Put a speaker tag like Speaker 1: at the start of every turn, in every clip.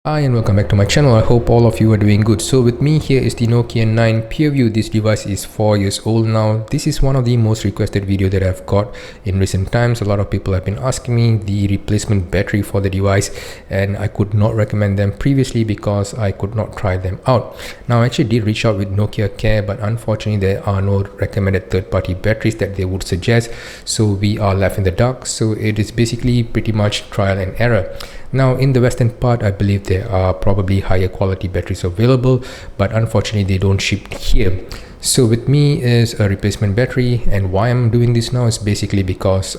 Speaker 1: Hi and welcome back to my channel. I hope all of you are doing good. So with me here is the Nokia 9 Pureview. This device is 4 years old now. This is one of the most requested video that I've got in recent times. A lot of people have been asking me the replacement battery for the device, and I could not recommend them previously because I could not try them out. Now I actually did reach out with Nokia Care, but unfortunately there are no recommended third-party batteries that they would suggest, so we are left in the dark. So it is basically pretty much trial and error. Now in the western part, I believe there are probably higher quality batteries available, but unfortunately they don't ship here. So with me is a replacement battery, and why I'm doing this now is basically because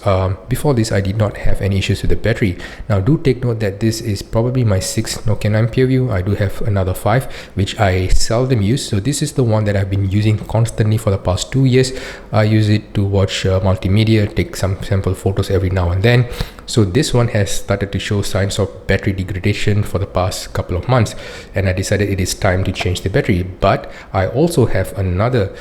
Speaker 1: before this I did not have any issues with the battery. Now do take note that this is probably my 6th Nokia 9 Pureview. I do have another 5 which I seldom use, so this is the one that I've been using constantly for the past 2 years. I use it to watch multimedia, take some sample photos every now and then. So this one has started to show signs of battery degradation for the past couple of months, and I decided it is time to change the battery. But I also have another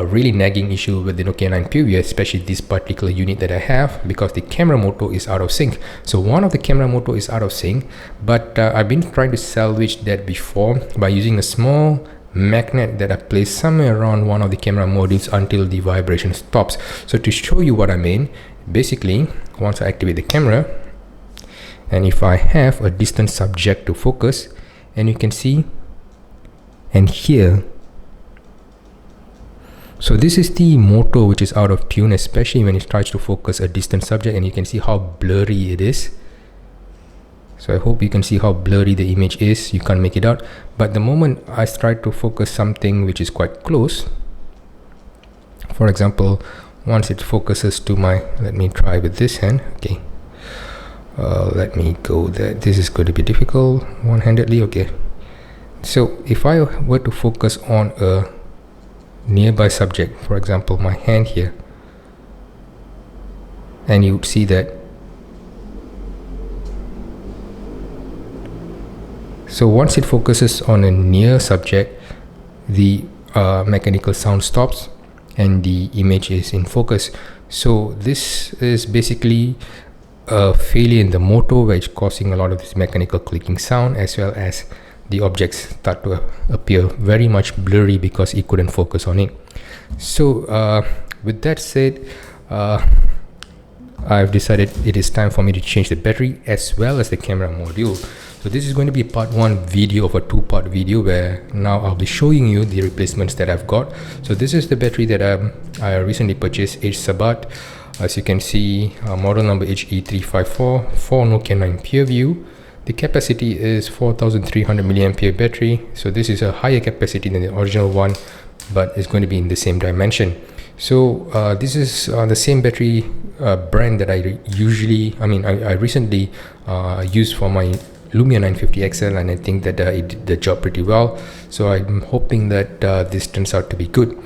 Speaker 1: really nagging issue with the Nokia 9 Pureview, especially this particular unit that I have, because the camera motor is out of sync. So one of the camera motor is out of sync, but I've been trying to salvage that before by using a small magnet that I placed somewhere around one of the camera modules until the vibration stops. So to show you what I mean, basically once I activate the camera, and if I have a distant subject to focus, and you can see and hear, so this is the motor which is out of tune, especially when it tries to focus a distant subject, and you can see how blurry it is. So I hope you can see how blurry the image is. You can't make it out, but the moment I try to focus something which is quite close, for example, once it focuses to my, let me try with this hand. Okay, let me go there. This is going to be difficult one-handedly. Okay, so if I were to focus on a nearby subject, for example my hand here, and you would see that, so once it focuses on a near subject, the mechanical sound stops and the image is in focus. So this is basically a failure in the motor, which is causing a lot of this mechanical clicking sound, as well as the objects start to appear very much blurry because it couldn't focus on it. So with that said, I've decided it is time for me to change the battery as well as the camera module. So this is going to be part 1 video of a 2-part video, where now I'll be showing you the replacements that I've got. So this is the battery that I recently purchased, Sabat. As you can see, model number HE354 for Nokia 9 Pureview. The capacity is 4300 milliampere battery. So this is a higher capacity than the original one, but it's going to be in the same dimension. So this is the same battery brand that I recently used for my Lumia 950 XL, and I think that it did the job pretty well. So I'm hoping that this turns out to be good.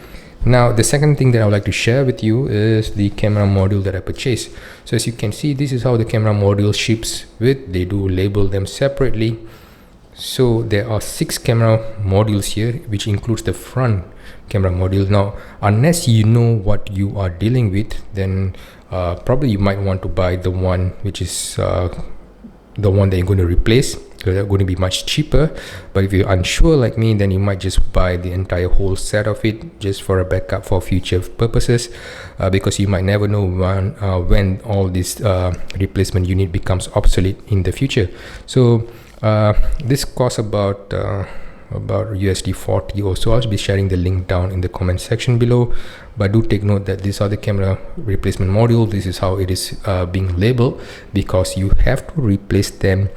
Speaker 1: Now the second thing that I would like to share with you is the camera module that I purchased. So as you can see, this is how the camera module ships with. They do label them separately. So there are 6 camera modules here, which includes the front camera module. Now unless you know what you are dealing with, then probably you might want to buy the one which is the one that you're going to replace, because they're going to be much cheaper. But if you're unsure like me, then you might just buy the entire whole set of it just for a backup for future purposes, because you might never know when all this replacement unit becomes obsolete in the future. So this costs about USD 40 or so. I'll be sharing the link down in the comment section below, but do take note that these are the camera replacement module. This is how it is being labeled, because you have to replace them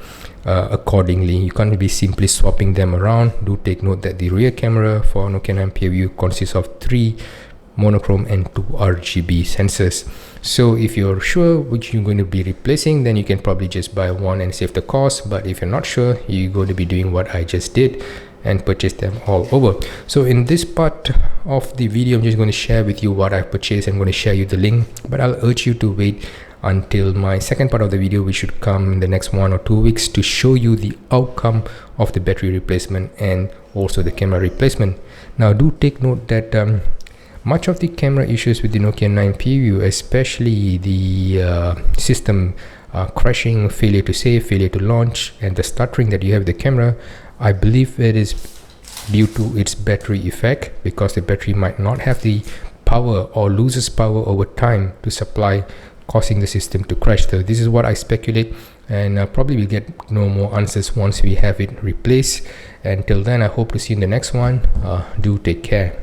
Speaker 1: accordingly. You can't be simply swapping them around. Do take note that the rear camera for Nokia 9 Pureview consists of 3 monochrome and 2 RGB sensors. So if you're sure which you're going to be replacing, then you can probably just buy one and save the cost. But if you're not sure, you're going to be doing what I just did and purchase them all over. So in this part of the video, I'm just going to share with you what I've purchased. I'm going to share you the link, but I'll urge you to wait until my second part of the video, which should come in the next 1 or 2 weeks, to show you the outcome of the battery replacement and also the camera replacement. Now do take note that much of the camera issues with the Nokia 9 Pureview, especially the system crashing, failure to save, failure to launch, and the stuttering that you have with the camera, I believe it is due to its battery effect, because the battery might not have the power or loses power over time to supply, causing the system to crash. So this is what I speculate, and probably we'll get no more answers once we have it replaced. Until then, I hope to see you in the next one. Do take care.